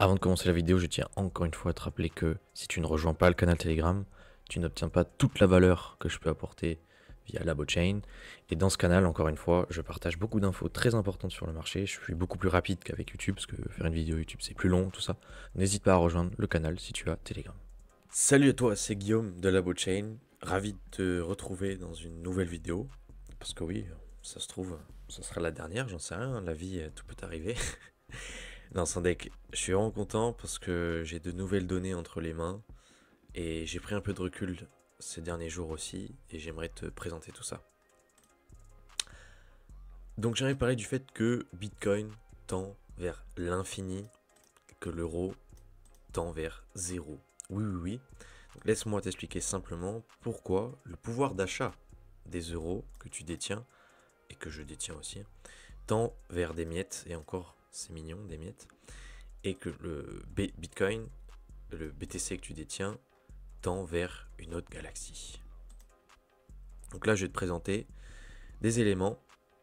Avant de commencer la vidéo, je tiens encore une fois à te rappeler que si tu ne rejoins pas le canal Telegram, tu n'obtiens pas toute la valeur que je peux apporter via LaboChain. Et dans ce canal, encore une fois, je partage beaucoup d'infos très importantes sur le marché. Je suis beaucoup plus rapide qu'avec YouTube, parce que faire une vidéo YouTube c'est plus long, tout ça. N'hésite pas à rejoindre le canal si tu as Telegram. Salut à toi, c'est Guillaume de LaboChain. Ravi de te retrouver dans une nouvelle vidéo. Parce que oui, ça se trouve, ça sera la dernière, j'en sais rien, la vie, tout peut arriver. Non, sans deck, je suis vraiment content parce que j'ai de nouvelles données entre les mains et j'ai pris un peu de recul ces derniers jours aussi et j'aimerais te présenter tout ça. Donc j'aimerais parler du fait que Bitcoin tend vers l'infini, que l'euro tend vers zéro. Oui, oui, oui. Donc laisse-moi t'expliquer simplement pourquoi le pouvoir d'achat des euros que tu détiens et que je détiens aussi tend vers des miettes, et encore c'est mignon des miettes, et que le Bitcoin, le BTC que tu détiens, tend vers une autre galaxie. Donc là, je vais te présenter des éléments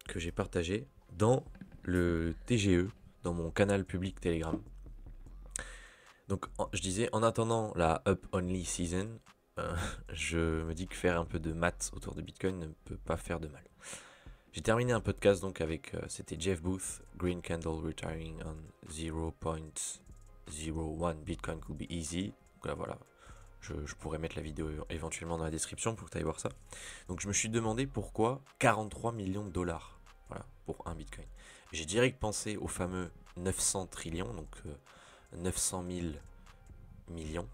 que j'ai partagés dans le TGE, dans mon canal public Telegram. Donc, je disais, en attendant la Up Only Season, je me dis que faire un peu de maths autour de Bitcoin ne peut pas faire de mal. J'ai terminé un podcast donc avec, c'était Jeff Booth, Green Candle Retiring on 0.01 Bitcoin could be easy. Donc là, voilà, je pourrais mettre la vidéo éventuellement dans la description pour que tu ailles voir ça. Donc je me suis demandé pourquoi 43 millions de dollars, voilà, pour un Bitcoin. J'ai direct pensé au fameux 900 trillions, donc 900 000 millions,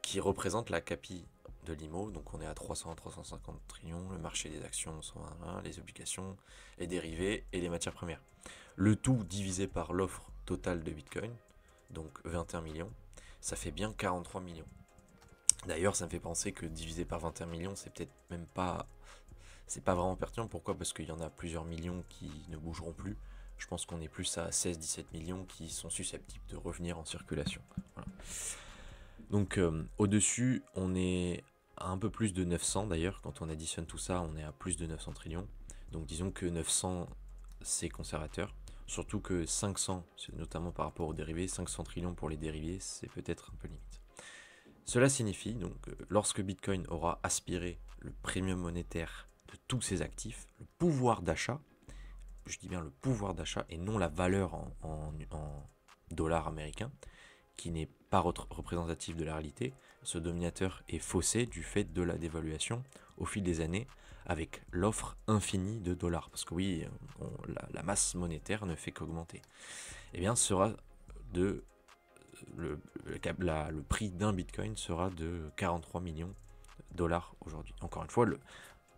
qui représente la capi de l'IMO, donc on est à 300-350 trillions, le marché des actions, 121, les obligations, les dérivés et les matières premières. Le tout divisé par l'offre totale de Bitcoin, donc 21 millions, ça fait bien 43 millions. D'ailleurs, ça me fait penser que divisé par 21 millions, c'est peut-être même pas... C'est pas vraiment pertinent. Pourquoi? Parce qu'il y en a plusieurs millions qui ne bougeront plus. Je pense qu'on est plus à 16-17 millions qui sont susceptibles de revenir en circulation. Voilà. Donc au-dessus, on est à un peu plus de 900 d'ailleurs. Quand on additionne tout ça, on est à plus de 900 trillions. Donc disons que 900, c'est conservateur. Surtout que 500, notamment par rapport aux dérivés, 500 trillions pour les dérivés, c'est peut-être un peu limite. Cela signifie donc lorsque Bitcoin aura aspiré le premium monétaire de tous ses actifs, le pouvoir d'achat, je dis bien le pouvoir d'achat et non la valeur en dollars américains, qui n'est pas représentatif de la réalité, ce dominateur est faussé du fait de la dévaluation au fil des années avec l'offre infinie de dollars. Parce que oui, la masse monétaire ne fait qu'augmenter. Eh bien, sera de le prix d'un bitcoin sera de 43 millions de dollars aujourd'hui. Encore une fois,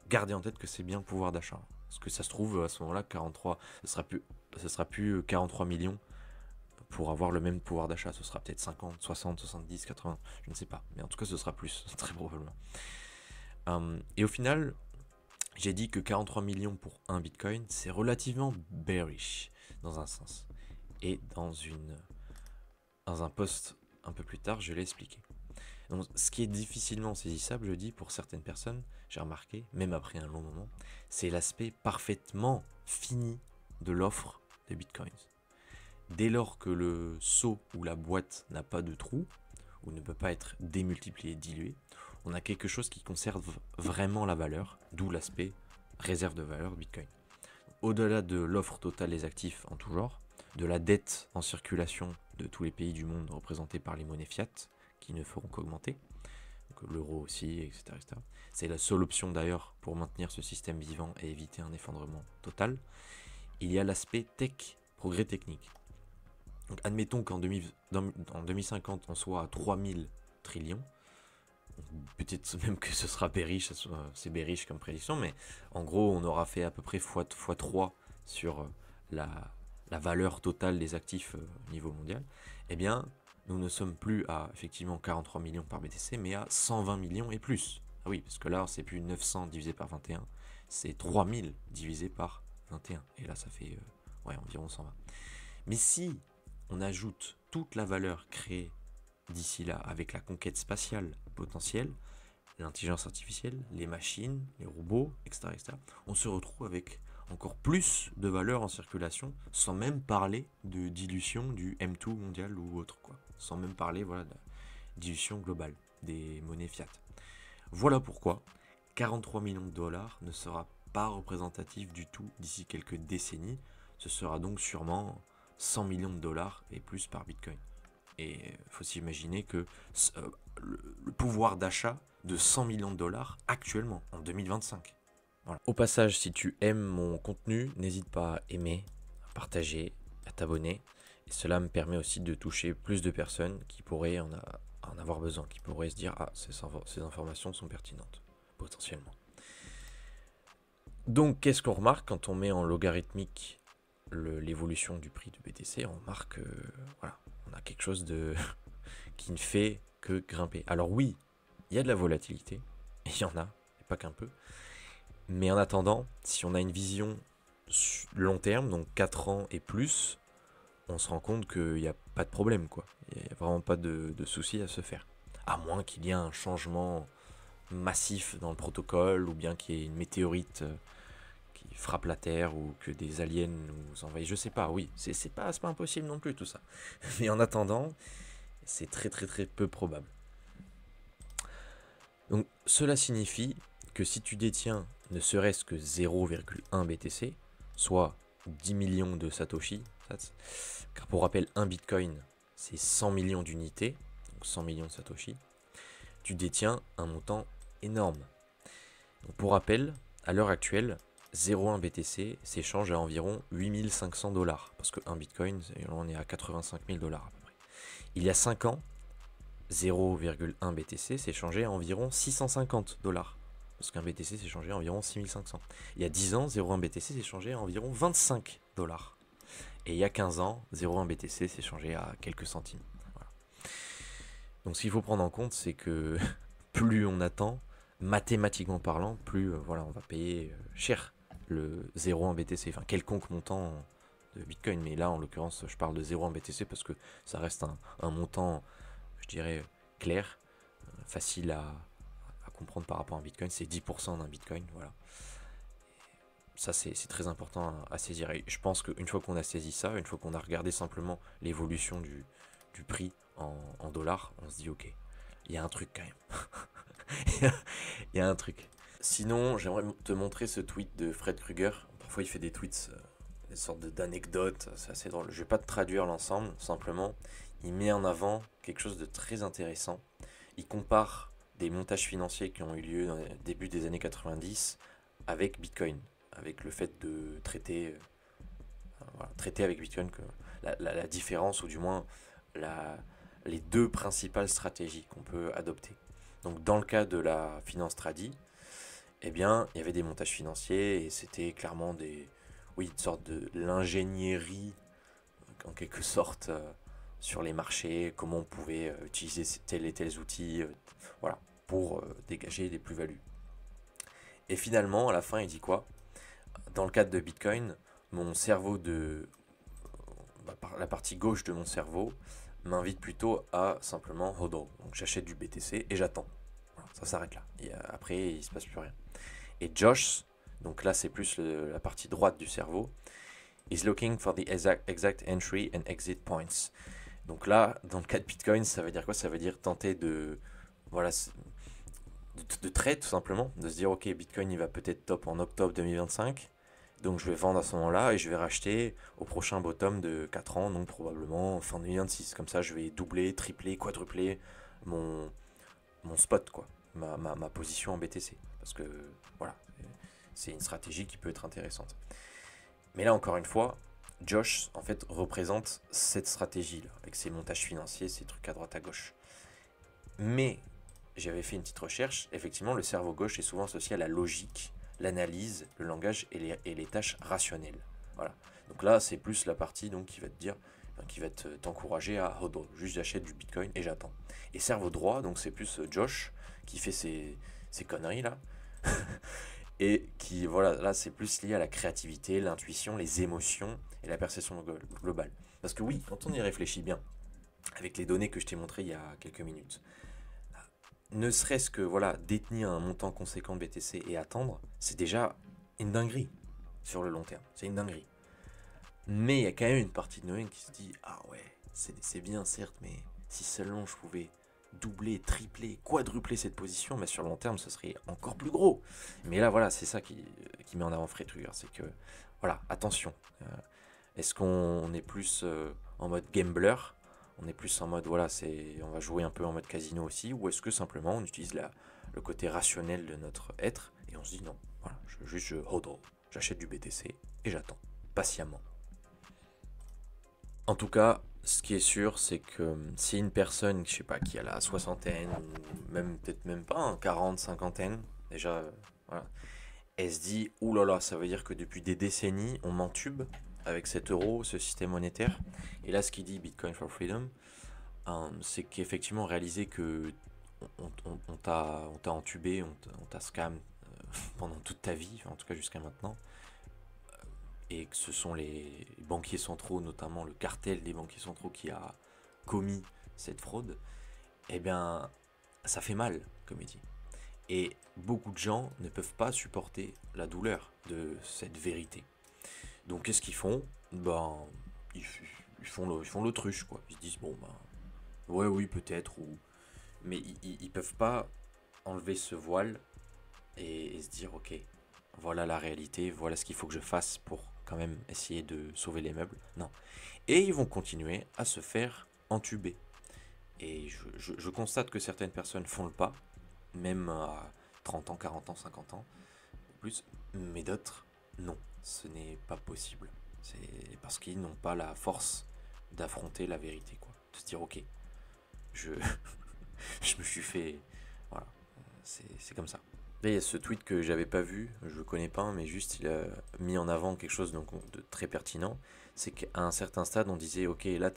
gardez en tête que c'est bien le pouvoir d'achat. Parce que ça se trouve, à ce moment-là, 43, ce sera plus 43 millions pour avoir le même pouvoir d'achat. Ce sera peut-être 50, 60, 70, 80, je ne sais pas. Mais en tout cas, ce sera plus, très probablement. Et au final, j'ai dit que 43 millions pour un bitcoin, c'est relativement bearish, dans un sens. Et dans un post un peu plus tard, je l'ai expliqué. Donc, ce qui est difficilement saisissable, je dis, pour certaines personnes, j'ai remarqué, même après un long moment, c'est l'aspect parfaitement fini de l'offre de Bitcoins. Dès lors que le seau ou la boîte n'a pas de trou, ou ne peut pas être démultiplié, dilué, on a quelque chose qui conserve vraiment la valeur, d'où l'aspect réserve de valeur de Bitcoin. Au-delà de l'offre totale des actifs en tout genre, de la dette en circulation de tous les pays du monde représentés par les monnaies fiat, qui ne feront qu'augmenter, l'euro aussi, etc. C'est la seule option d'ailleurs pour maintenir ce système vivant et éviter un effondrement total. Il y a l'aspect tech, progrès technique. Donc admettons qu'en 2050 on soit à 3000 trillions, peut-être même que ce sera bearish, c'est bearish comme prédiction, mais en gros on aura fait à peu près x3 sur la valeur totale des actifs au niveau mondial. Eh bien, nous ne sommes plus à effectivement 43 millions par BTC, mais à 120 millions et plus. Ah oui, parce que là, c'est plus 900 divisé par 21, c'est 3000 divisé par 21. Et là, ça fait environ 120. Mais si on ajoute toute la valeur créée d'ici là avec la conquête spatiale potentielle, l'intelligence artificielle, les machines, les robots, etc., on se retrouve avec encore plus de valeur en circulation, sans même parler de dilution du M2 mondial ou autre, quoi. Sans même parler, voilà, de la dilution globale des monnaies fiat. Voilà pourquoi 43 millions de dollars ne sera pas représentatif du tout d'ici quelques décennies. Ce sera donc sûrement 100 millions de dollars et plus par Bitcoin. Et il faut s'imaginer que le pouvoir d'achat de 100 millions de dollars actuellement, en 2025. Voilà. Au passage, si tu aimes mon contenu, n'hésite pas à aimer, à partager, à t'abonner. Et cela me permet aussi de toucher plus de personnes qui pourraient en avoir besoin, qui pourraient se dire « Ah, ces informations sont pertinentes », potentiellement. Donc, qu'est-ce qu'on remarque quand on met en logarithmique l'évolution du prix de BTC? On remarque que, voilà, on a quelque chose qui ne fait que grimper. Alors oui, il y a de la volatilité, et il y en a, et pas qu'un peu. Mais en attendant, si on a une vision long terme, donc 4 ans et plus, on se rend compte qu'il n'y a pas de problème, quoi. Il n'y a vraiment pas de souci à se faire. À moins qu'il y ait un changement massif dans le protocole, ou bien qu'il y ait une météorite qui frappe la Terre, ou que des aliens nous envahissent, je sais pas, oui, c'est pas impossible non plus tout ça. Mais en attendant, c'est très très très peu probable. Donc cela signifie que si tu détiens ne serait-ce que 0,1 BTC, soit 10 millions de Satoshi, car pour rappel, un Bitcoin, c'est 100 millions d'unités, donc 100 millions de Satoshi, tu détiens un montant énorme. Donc pour rappel, à l'heure actuelle, 0,1 BTC s'échange à environ 8500 $, parce que 1 Bitcoin, on est à 85 000 $ à peu près. Il y a 5 ans, 0,1 BTC s'échangeait à environ 650 $. Parce qu'un BTC s'échangeait à environ 6500. Il y a 10 ans, 0,1 BTC s'échangeait à environ 25 $. Et il y a 15 ans, 0,1 BTC s'échangeait à quelques centimes. Voilà. Donc ce qu'il faut prendre en compte, c'est que plus on attend, mathématiquement parlant, plus voilà, on va payer cher le 0,1 BTC, enfin quelconque montant de Bitcoin. Mais là, en l'occurrence, je parle de 0,1 BTC parce que ça reste un montant, je dirais, clair, facile à comprendre par rapport à un Bitcoin. C'est 10% d'un Bitcoin, voilà. Ça, c'est très important à saisir. Et je pense qu'une fois qu'on a saisi ça, une fois qu'on a regardé simplement l'évolution du prix en dollars, on se dit ok, il y a un truc quand même. Il y a un truc. Sinon, j'aimerais te montrer ce tweet de Fred Krueger. Parfois, il fait des tweets, des sortes d'anecdotes, c'est assez drôle. Je vais pas te traduire l'ensemble, simplement, il met en avant quelque chose de très intéressant. Il compare des montages financiers qui ont eu lieu dans le début des années 90 avec Bitcoin, avec le fait de traiter, traiter avec Bitcoin, que la différence, ou du moins les deux principales stratégies qu'on peut adopter. Donc dans le cas de la finance tradi, eh bien, il y avait des montages financiers et c'était clairement une sorte de l'ingénierie, en quelque sorte, sur les marchés, comment on pouvait utiliser tels et tels outils, voilà, pour dégager des plus-values. Et finalement, à la fin, il dit quoi? Dans le cadre de Bitcoin, mon cerveau la partie gauche de mon cerveau m'invite plutôt à simplement hodl. Donc j'achète du BTC et j'attends. Voilà, ça s'arrête là. Et après, il se passe plus rien. Et Josh, donc là c'est plus la partie droite du cerveau, is looking for the exact entry and exit points. Donc là, dans le cas de Bitcoin, ça veut dire quoi? Ça veut dire tenter de trade tout simplement, de se dire ok, Bitcoin il va peut-être top en octobre 2025, donc je vais vendre à ce moment-là et je vais racheter au prochain bottom de 4 ans, donc probablement fin 2026. Comme ça, je vais doubler, tripler, quadrupler mon spot, quoi, ma position en BTC. Parce que voilà, c'est une stratégie qui peut être intéressante. Mais là, encore une fois, Josh, en fait, représente cette stratégie-là, avec ses montages financiers, ses trucs à droite à gauche. Mais j'avais fait une petite recherche, effectivement, le cerveau gauche est souvent associé à la logique, l'analyse, le langage et les tâches rationnelles. Voilà. Donc là, c'est plus la partie donc, qui va te dire, qui va t'encourager à hodl, juste j'achète du Bitcoin et j'attends. Et cerveau droit, donc c'est plus Josh qui fait ces conneries là. Et qui, voilà, là c'est plus lié à la créativité, l'intuition, les émotions et la perception globale. Parce que oui, quand on y réfléchit bien, avec les données que je t'ai montrées il y a quelques minutes, ne serait-ce que voilà, détenir un montant conséquent de BTC et attendre, c'est déjà une dinguerie. sur le long terme. C'est une dinguerie. Mais il y a quand même une partie de Noël qui se dit, ah ouais, c'est bien certes, mais si seulement je pouvais doubler, tripler, quadrupler cette position, mais sur le long terme, ce serait encore plus gros. Mais là, voilà, c'est ça qui met en avant Fred Krueger, c'est que, voilà, attention. Est-ce qu'on est plus en mode gambler? On est plus en mode, voilà, on va jouer un peu en mode casino aussi, ou est-ce que simplement on utilise le côté rationnel de notre être, et on se dit non, voilà, je hodl, j'achète du BTC, et j'attends, patiemment. En tout cas, ce qui est sûr, c'est que si une personne, je sais pas, qui a la soixantaine, ou même peut-être même pas, hein, 40, cinquantaine, déjà, voilà, elle se dit, ouh là là, ça veut dire que depuis des décennies, on m'entube avec cet euro, ce système monétaire. Et là, ce qu'il dit Bitcoin for Freedom, c'est qu'effectivement, réaliser que on t'a entubé, on t'a scam pendant toute ta vie, enfin, en tout cas jusqu'à maintenant, et que ce sont les banquiers centraux, notamment le cartel des banquiers centraux qui a commis cette fraude, eh bien, ça fait mal, comme il dit. Et beaucoup de gens ne peuvent pas supporter la douleur de cette vérité. Donc qu'est-ce qu'ils font? Ben, ils font l'autruche, quoi. Ils se disent, bon, ben, ouais, oui, peut-être, ou... Mais ils peuvent pas enlever ce voile et se dire, ok, voilà la réalité, voilà ce qu'il faut que je fasse pour quand même essayer de sauver les meubles. Non. Et ils vont continuer à se faire entuber. Et je constate que certaines personnes font le pas, même à 30 ans, 40 ans, 50 ans, plus, mais d'autres, non, ce n'est pas possible. C'est parce qu'ils n'ont pas la force d'affronter la vérité, quoi. De se dire, ok, je, je me suis fait... Voilà, c'est comme ça. Là, il y a ce tweet que j'avais pas vu, je le connais pas, mais juste il a mis en avant quelque chose donc, de très pertinent. C'est qu'à un certain stade, on disait, ok, là,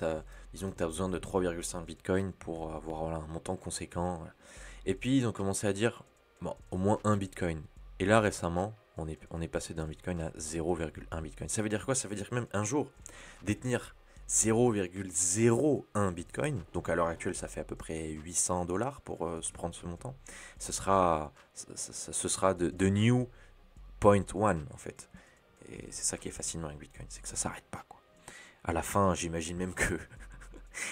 disons que tu as besoin de 3,5 bitcoins pour avoir voilà, un montant conséquent. Voilà. Et puis, ils ont commencé à dire, bon, au moins un bitcoin. Et là, récemment, on est passé d'un bitcoin à 0,1 bitcoin. Ça veut dire quoi? Ça veut dire que même un jour, détenir 0,01 bitcoin, donc à l'heure actuelle, ça fait à peu près 800 dollars pour se prendre ce montant, ce sera de new point one en fait. Et c'est ça qui est fascinant avec Bitcoin, c'est que ça s'arrête pas, quoi. À la fin, j'imagine même que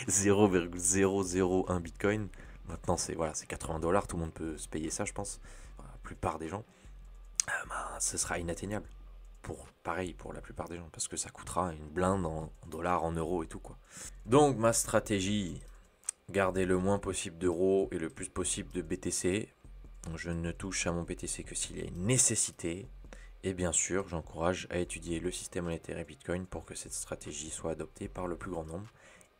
0,001 Bitcoin, maintenant c'est voilà, c'est 80 dollars, tout le monde peut se payer ça, je pense. Enfin, la plupart des gens, ben, ce sera inatteignable. Pareil pour la plupart des gens, parce que ça coûtera une blinde en dollars, en euros et tout, quoi. Donc ma stratégie, garder le moins possible d'euros et le plus possible de BTC. Je ne touche à mon BTC que s'il y a une nécessité. Et bien sûr, j'encourage à étudier le système monétaire et Bitcoin pour que cette stratégie soit adoptée par le plus grand nombre,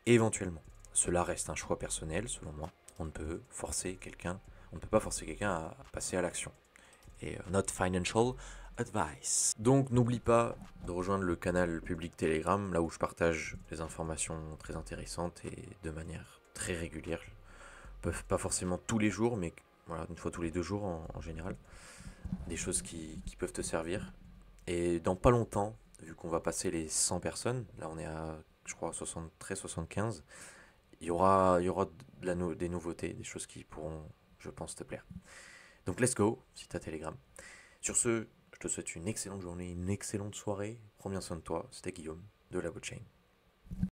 éventuellement. Cela reste un choix personnel, selon moi. On ne peut on ne peut pas forcer quelqu'un à passer à l'action. Et not financial advice. Donc n'oublie pas de rejoindre le canal public Telegram, là où je partage des informations très intéressantes et de manière très régulière. Pas forcément tous les jours, mais voilà, une fois tous les 2 jours en général. Des choses qui peuvent te servir. Et dans pas longtemps, vu qu'on va passer les 100 personnes, là on est à, je crois, 73, 75, il y aura des nouveautés, des choses qui pourront, je pense, te plaire. Donc let's go, si t'as Telegram. Sur ce, je te souhaite une excellente journée, une excellente soirée. Prends bien soin de toi. C'était Guillaume de la Blockchain.